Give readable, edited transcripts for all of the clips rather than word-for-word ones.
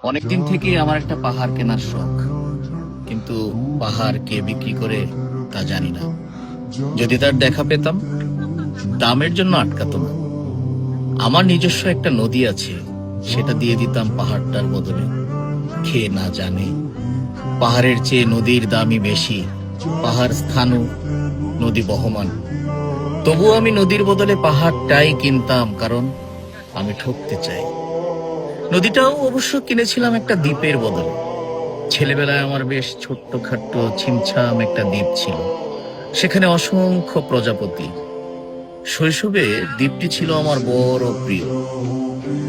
অনেকদিন থেকে আমার একটা পাহাড় কেনার শখ, কিন্তু পাহাড় কে বিক্রি করে তা জানি না। যদি তার দেখা পেতাম, দামের জন্য আটকাতো না। আমার নিজস্ব একটা নদী আছে, সেটা দিয়ে দিতাম পাহাড়টার বদলে। খেয়ে না জানে পাহাড়ের চেয়ে নদীর দামই বেশি। পাহাড় স্থানু, নদী বহমান। তবুও আমি নদীর বদলে পাহাড়টাই কিনতাম, কারণ আমি ঠকতে চাই। নদীটাও অবশ্য কিনেছিলাম একটা দ্বীপের বদলে। ছেলেবেলায় আমার বেশ ছোট্ট খাট্ট ছিমছাম একটা দ্বীপ ছিল, সেখানে অসংখ্য প্রজাপতি। শৈশবে দ্বীপটি ছিল আমার বড় প্রিয়।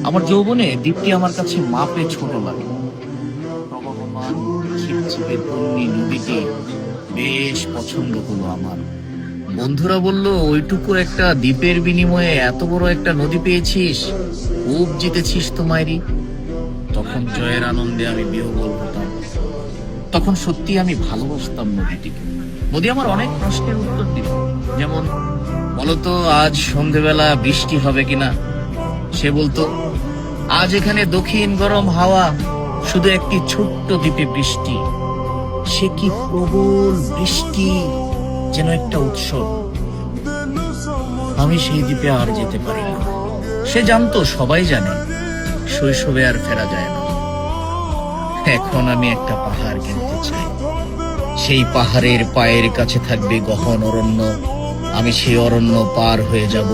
আমার যৌবনে দ্বীপটি আমার কাছে মাপে ছোট লাগে। প্রবহমান ছিপছিপে তন্নি নদীটি বেশ পছন্দ হলো আমার। বন্ধুরা বলল, ওইটুকু একটা দ্বীপের বিনিময়ে এত বড় একটা নদী পেয়েছিস, খুব জিতেছিস তো মাইরি। তখন জয়ের আনন্দে আমি বিহ্বল হতাম। তখন সত্যি আমি ভালোবাসতাম নদীটিকে। নদী আমার অনেক প্রশ্নের উত্তর দিত, যেমন, বলতো আজ সন্ধেবেলা বৃষ্টি হবে কিনা। সে বলতো, আজ এখানে দক্ষিণ গরম হাওয়া, শুধু একটি ছোট্ট দ্বীপে বৃষ্টি। সে কি প্রবল বৃষ্টি, যেন একটা উৎসব। আমি সেই দ্বীপে আর যেতে পারি না। সে জানতো, সবাই জানে, শৈশবে আর ফেরা যায় না। এখন আমি একটা পাহাড় কিনতে চাই। সেই পাহাড়ের পায়ের কাছে থাকবে গহন অরণ্য। আমি সেই অরণ্য পার হয়ে যাব।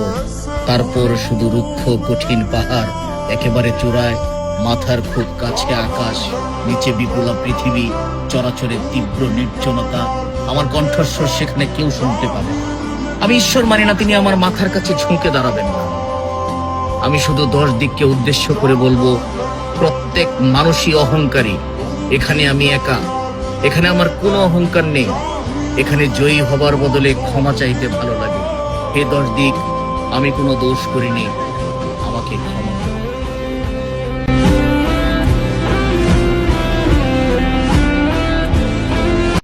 তারপর শুধু রুক্ষ কঠিন পাহাড়, একেবারে চূড়ায়, মাথার খুব কাছে আকাশ, নিচে বিপুলা পৃথিবী, চরাচরের তীব্র নির্জনতা। আমার কণ্ঠস্বর সেখানে কেউ শুনতে পাবে না। আমি ঈশ্বর মানি না তিনি আমার মাথার কাছে ঝুঁকে দাঁড়াবেন না। আমি শুধু 10 দিককে উদ্দেশ্য করে বলবো, প্রত্যেক মানুষই অহংকারী। এখানে আমি একা। এখানে আমার কোনো অহংকার নেই। এখানে জয়ী হবার বদলে ক্ষমা চাইতে ভালো লাগে। হে 10 দিক, আমি কোনো দোষ করিনি, আমাকে ক্ষমা